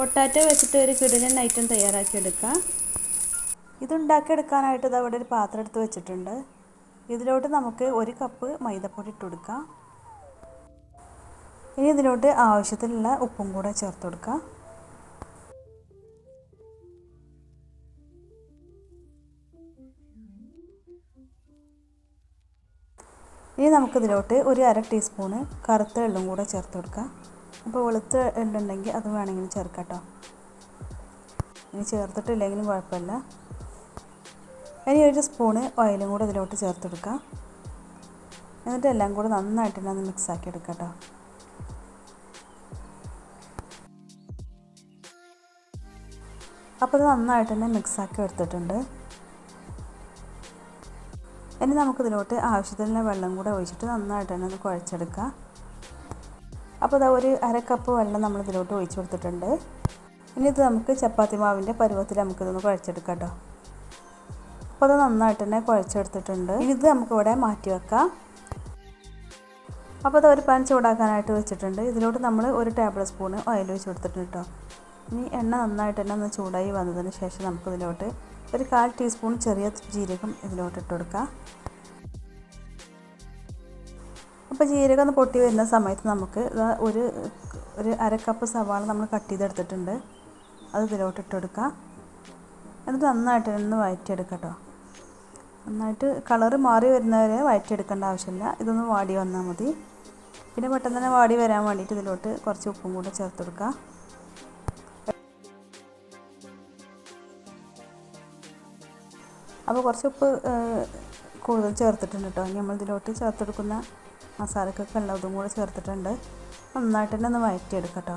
Potato വെച്ചിട്ട് ഒരു കിടിലൻ ഐറ്റം തയ്യാറാക്കിയെടുക്കാം. ഇതുണ്ടാക്കിയെടുക്കാനായിട്ട് ഇത് അവിടെ ഒരു പാത്രം എടുത്ത് വെച്ചിട്ടുണ്ട്. ഇതിലോട്ട് നമുക്ക് 1 കപ്പ് മൈദപ്പൊടി ഇട്ട് കൊടുക്കാം. ഇനി ഇതിലോട്ട് ആവശ്യത്തിനുള്ള ഉപ്പും കൂടെ ചേർത്ത് കൊടുക്കാം. ഇനി നമുക്കിതിലോട്ട് ഒരു 1/2 ടീസ്പൂണ് കറുത്ത എള്ളും കൂടെ ചേർത്ത് കൊടുക്കാം. അപ്പോൾ വെളുത്ത എള്ളുണ്ടെങ്കിൽ അത് വേണമെങ്കിലും ചേർക്കാം കേട്ടോ. ഇനി ചേർത്തിട്ടില്ലെങ്കിലും കുഴപ്പമില്ല. ഇനി 1 സ്പൂണ് ഓയിലും കൂടെ ഇതിലോട്ട് ചേർത്ത് കൊടുക്കാം. എന്നിട്ട് എല്ലാം കൂടെ നന്നായിട്ട് ഒന്ന് മിക്സാക്കി എടുക്കാം കേട്ടോ. അപ്പോൾ ഇത് നന്നായിട്ട് തന്നെ മിക്സാക്കി എടുത്തിട്ടുണ്ട്. ഇനി നമുക്കിതിലോട്ട് ആവശ്യത്തിനുള്ള വെള്ളം കൂടെ ഒഴിച്ചിട്ട് നന്നായിട്ട് തന്നെ ഒന്ന് കുഴച്ചെടുക്കാം. അപ്പോൾ ഇതാ ഒരു 1/2 കപ്പ് വെള്ളം നമ്മൾ ഇതിലോട്ട് ഒഴിച്ച് കൊടുത്തിട്ടുണ്ട്. ഇനി ഇത് നമുക്ക് ചപ്പാത്തി മാവിൻ്റെ പരുവത്തിൽ നമുക്കിതൊന്ന് കുഴച്ചെടുക്കാം കേട്ടോ. അപ്പോൾ അത് നന്നായിട്ട് തന്നെ കുഴച്ചെടുത്തിട്ടുണ്ട്. ഇനി ഇത് നമുക്കിവിടെ മാറ്റി വെക്കാം. അപ്പോൾ അത് ഒരു പാൻ ചൂടാക്കാനായിട്ട് വെച്ചിട്ടുണ്ട്. ഇതിലോട്ട് നമ്മൾ 1 ടേബിൾ സ്പൂൺ ഓയിൽ ഒഴിച്ച് കൊടുത്തിട്ടുണ്ട് കേട്ടോ. ഇനി എണ്ണ നന്നായിട്ട് തന്നെ ഒന്ന് ചൂടായി വന്നതിന് ശേഷം നമുക്കിതിലോട്ട് ഒരു 1/4 ടീസ്പൂൺ ചെറിയ ജീരകം ഇതിലോട്ട് ഇട്ട് കൊടുക്കാം. അപ്പോൾ ജീരകം ഒന്ന് പൊട്ടി വരുന്ന സമയത്ത് നമുക്ക് ഒരു 1/2 കപ്പ് സവാള നമ്മൾ കട്ട് ചെയ്തെടുത്തിട്ടുണ്ട്. അത് ഇതിലോട്ട് ഇട്ട് കൊടുക്കാം. എന്നിട്ട് നന്നായിട്ട് ഒന്ന് വഴറ്റിയെടുക്കാം കേട്ടോ. നന്നായിട്ട് കളറ് മാറി വരുന്നവരെ വഴറ്റിയെടുക്കേണ്ട ആവശ്യമില്ല. ഇതൊന്ന് വാടി വന്നാൽ മതി. പിന്നെ പെട്ടെന്ന് തന്നെ വാടി വരാൻ വേണ്ടിയിട്ട് ഇതിലോട്ട് കുറച്ച് ഉപ്പും കൂടെ ചേർത്ത് കൊടുക്കാം. അപ്പോൾ കുറച്ച് ഉപ്പ് കൂടുതൽ ചേർത്തിട്ടുണ്ട് കേട്ടോ. നമ്മൾ ഇതിലോട്ട് ചേർത്തെടുക്കുന്ന മസാലക്കൊക്കെ ഉള്ളതും കൂടെ ചേർത്തിട്ടുണ്ട്. നന്നായിട്ട് തന്നെ ഒന്ന് വഴറ്റിയെടുക്കാം കേട്ടോ.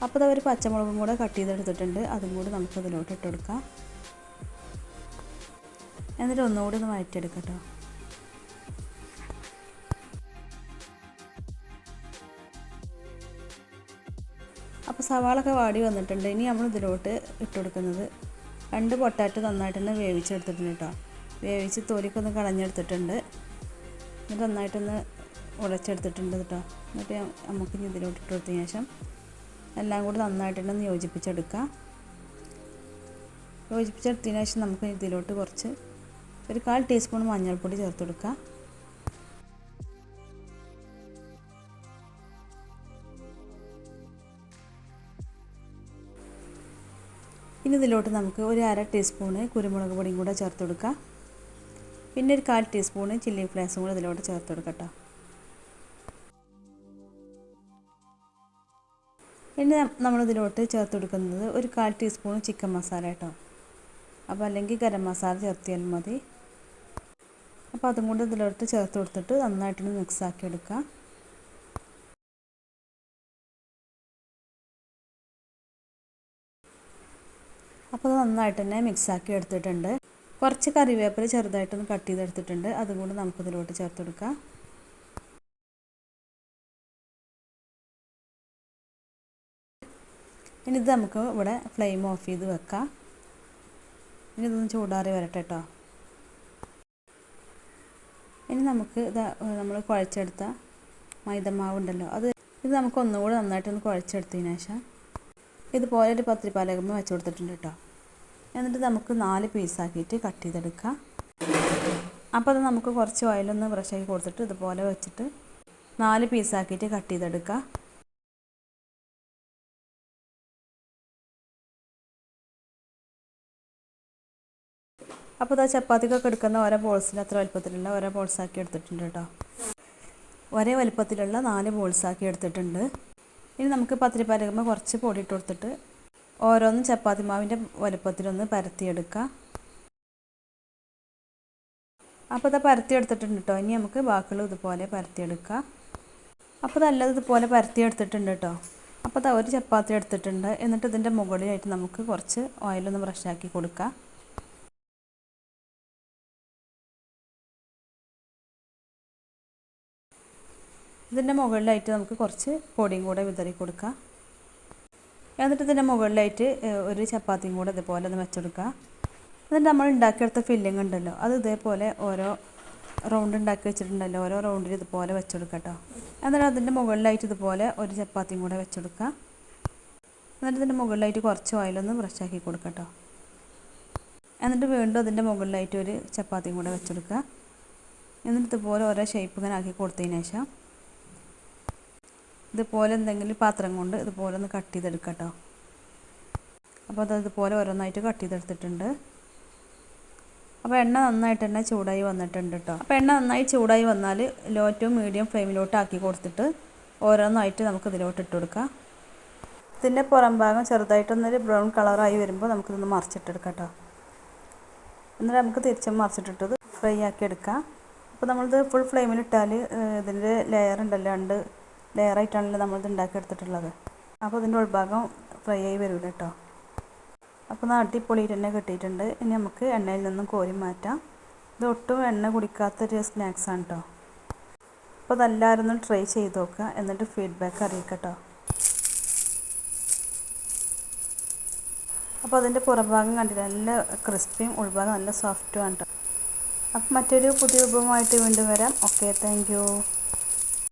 അപ്പോൾ ഇതാ ഒരു പച്ചമുളകും കൂടെ കട്ട് ചെയ്തെടുത്തിട്ടുണ്ട്. അതും കൂടി നമുക്ക് ഇതിലോട്ട് ഇട്ട് കൊടുക്കാം. എന്നിട്ട് ഒന്നുകൂടി ഒന്ന് വഴറ്റിയെടുക്കാം കേട്ടോ. അപ്പോൾ സവാളൊക്കെ വാടി വന്നിട്ടുണ്ട്. ഇനി നമ്മൾ ഇതിലോട്ട് ഇട്ട് കൊടുക്കുന്നത് 2 പൊട്ടാറ്റോ നന്നായിട്ട് തന്നെ വേവിച്ചെടുത്തിട്ടുണ്ട് കേട്ടോ. വേവിച്ച് തൊലിക്കൊന്ന് കളഞ്ഞെടുത്തിട്ടുണ്ട്. എന്നിട്ട് നന്നായിട്ടൊന്ന് ഉടച്ചെടുത്തിട്ടുണ്ട് കേട്ടോ. എന്നിട്ട് നമുക്ക് ഇനി ഇതിലോട്ട് ഇട്ട് കൊടുത്തതിന് ശേഷം എല്ലാം കൂടി നന്നായിട്ട് തന്നെ ഒന്ന് യോജിപ്പിച്ചെടുക്കാം. യോജിപ്പിച്ചെടുത്തതിന് ശേഷം നമുക്ക് ഇതിലോട്ട് കുറച്ച് ഒരു 1/4 ടീസ്പൂൺ മഞ്ഞൾപ്പൊടി ചേർത്ത് കൊടുക്കാം. ഇനി ഇതിലോട്ട് നമുക്ക് ഒരു 1/2 ടീസ്പൂണ് കുരുമുളക് പൊടിയും കൂടെ ചേർത്ത് കൊടുക്കാം. പിന്നെ ഒരു 1/4 ടീസ്പൂണ് ചില്ലി ഫ്ലേക്സും കൂടെ ഇതിലോട്ട് ചേർത്ത് കൊടുക്കാം കേട്ടോ. ഇനി നമ്മളിതിലോട്ട് ചേർത്ത് കൊടുക്കുന്നത് ഒരു 1/4 ടീസ്പൂൺ ചിക്കൻ മസാല കേട്ടോ. അപ്പോൾ അല്ലെങ്കിൽ ഗരം മസാല ചേർത്തിയാലും മതി. അപ്പോൾ അതും കൂടെ ഇതിലോട്ട് ചേർത്ത് കൊടുത്തിട്ട് നന്നായിട്ടൊന്ന് മിക്സാക്കി എടുക്കാം. അപ്പോൾ അത് നന്നായിട്ട് തന്നെ മിക്സാക്കി എടുത്തിട്ടുണ്ട്. കുറച്ച് കറിവേപ്പില ചെറുതായിട്ടൊന്ന് കട്ട് ചെയ്തെടുത്തിട്ടുണ്ട്. അതും കൂടി നമുക്കിതിലോട്ട് ചേർത്ത് കൊടുക്കാം. ഇനി ഇത് നമുക്ക് ഇവിടെ ഫ്ലെയിം ഓഫ് ചെയ്ത് വെക്കാം. ഇനി ഇതൊന്ന് ചൂടാറി വരട്ടെ കേട്ടോ. ഇനി നമുക്ക് നമ്മൾ കുഴച്ചെടുത്ത മൈദമാവുണ്ടല്ലോ ഇത് നമുക്ക് ഒന്നുകൂടി നന്നായിട്ടൊന്ന് കുഴച്ചെടുത്തതിന് ശേഷം ഇതുപോലെ ഒരു പത്തിരിപ്പാലകമ്മ വെച്ച് കൊടുത്തിട്ടുണ്ട് കേട്ടോ. എന്നിട്ട് നമുക്ക് 4 പീസാക്കിയിട്ട് കട്ട് ചെയ്തെടുക്കാം. അപ്പോൾ അത് നമുക്ക് കുറച്ച് ഓയിലൊന്ന് ബ്രഷാക്കി കൊടുത്തിട്ട് ഇതുപോലെ വെച്ചിട്ട് 4 പീസാക്കിയിട്ട് കട്ട് ചെയ്തെടുക്കാം. അപ്പോൾ ഇതാ ചപ്പാത്തിക്കൊക്കെ എടുക്കുന്ന ഓരോ ബോൾസിൽ അത്ര വലുപ്പത്തിലുള്ള ഓരോ ബോൾസാക്കി എടുത്തിട്ടുണ്ട് കേട്ടോ. ഒരേ വലുപ്പത്തിലുള്ള 4 ബോൾസാക്കി എടുത്തിട്ടുണ്ട്. ഇനി നമുക്ക് പത്തിരിപ്പാലകമ്മ കുറച്ച് പൊടി ഇട്ട് കൊടുത്തിട്ട് ഓരോന്നും ചപ്പാത്തി മാവിൻ്റെ വലുപ്പത്തിലൊന്ന് പരത്തിയെടുക്കാം. അപ്പോൾ ഇത് പരത്തിയെടുത്തിട്ടുണ്ട് കേട്ടോ. ഇനി നമുക്ക് ബാക്കിയുള്ള ഇതുപോലെ പരത്തിയെടുക്കാം. അപ്പോൾ നല്ലത് ഇതുപോലെ പരത്തിയെടുത്തിട്ടുണ്ട് കേട്ടോ. അപ്പോൾ അത് ഒരു ചപ്പാത്തി എടുത്തിട്ടുണ്ട്. എന്നിട്ട് ഇതിൻ്റെ മുകളിലായിട്ട് നമുക്ക് കുറച്ച് ഓയിലൊന്ന് ബ്രഷാക്കി കൊടുക്കാം. ഇതിൻ്റെ മുകളിലായിട്ട് നമുക്ക് കുറച്ച് പൊടിയും കൂടെ വിതറി കൊടുക്കാം. എന്നിട്ട് ഇതിൻ്റെ മുകളിലായിട്ട് ഒരു ചപ്പാത്തിയും കൂടെ ഇതുപോലെ ഒന്ന് വെച്ചെടുക്കുക. എന്നിട്ട് നമ്മൾ ഉണ്ടാക്കിയെടുത്ത ഫില്ലിംഗ് ഉണ്ടല്ലോ അത് ഇതേപോലെ ഓരോ റൗണ്ട് ഉണ്ടാക്കി വെച്ചിട്ടുണ്ടല്ലോ, ഓരോ റൗണ്ടിൽ ഇതുപോലെ വെച്ചെടുക്കുക കേട്ടോ. എന്നിട്ട് അതിൻ്റെ മുകളിലായിട്ട് ഇതുപോലെ ഒരു ചപ്പാത്തിയും കൂടെ വെച്ചെടുക്കുക. എന്നിട്ട് ഇതിൻ്റെ മുകളിലായിട്ട് കുറച്ച് ഓയിലൊന്ന് ബ്രഷാക്കി കൊടുക്കുക കേട്ടോ. എന്നിട്ട് വീണ്ടും അതിൻ്റെ മുകളിലായിട്ട് ഒരു ചപ്പാത്തിയും കൂടെ വെച്ചെടുക്കുക. എന്നിട്ട് ഇതുപോലെ ഓരോ ഷേപ്പ് ഇങ്ങനെ ആക്കി കൊടുത്തതിന് ശേഷം ഇതുപോലെ എന്തെങ്കിലും പാത്രം കൊണ്ട് ഇതുപോലെ ഒന്ന് കട്ട് ചെയ്തെടുക്കുക കേട്ടോ. അപ്പോൾ അത് ഇതുപോലെ ഓരോന്നായിട്ട് കട്ട് ചെയ്തെടുത്തിട്ടുണ്ട്. അപ്പോൾ എണ്ണ നന്നായിട്ട് തന്നെ ചൂടായി വന്നിട്ടുണ്ട് കേട്ടോ. അപ്പോൾ എണ്ണ നന്നായി ചൂടായി വന്നാൽ ലോ ടു മീഡിയം ഫ്ലെയിമിലോട്ട് ആക്കി കൊടുത്തിട്ട് ഓരോന്നായിട്ട് നമുക്ക് ഇതിലോട്ട് ഇട്ട് കൊടുക്കാം. ഇതിൻ്റെ പുറം ഭാഗം ചെറുതായിട്ടൊന്നൊരു ബ്രൗൺ കളറായി വരുമ്പോൾ നമുക്കിതൊന്ന് മറിച്ചിട്ടെടുക്കാം കേട്ടോ. എന്നിട്ട് നമുക്ക് തിരിച്ചും മറിച്ചിട്ടിട്ടത് ഫ്രൈ ആക്കി എടുക്കാം. അപ്പോൾ നമ്മളിത് ഫുൾ ഫ്ലെയിമിലിട്ടാൽ ഇതിൻ്റെ ലെയർ ഉണ്ടല്ലോ, 2 ലെയറായിട്ടാണല്ലോ നമ്മളിത് ഉണ്ടാക്കിയെടുത്തിട്ടുള്ളത്. അപ്പോൾ ഇതിൻ്റെ ഉൾഭാഗം ഫ്രൈ ആയി വരില്ല കേട്ടോ. അപ്പോൾ അടിപൊളിയിട്ട് തന്നെ കിട്ടിയിട്ടുണ്ട്. ഇനി നമുക്ക് എണ്ണയിൽ നിന്നും കോരി മാറ്റാം. ഇത് ഒട്ടും എണ്ണ കുടിക്കാത്തൊരു സ്നാക്സാണ് കേട്ടോ. അപ്പോൾ അതെല്ലാവരും ഒന്ന് ട്രൈ ചെയ്ത് നോക്കുക, എന്നിട്ട് ഫീഡ്ബാക്ക് അറിയിക്കുക കേട്ടോ. അപ്പോൾ അതിൻ്റെ പുറംഭാഗം കണ്ടില്ല, നല്ല ക്രിസ്പിയും ഉൾഭാഗം നല്ല സോഫ്റ്റുമാണ് കേട്ടോ. അപ്പോൾ മറ്റൊരു പുതിയ വിഭവമായിട്ട് വീണ്ടും വരാം. Okay, thank you.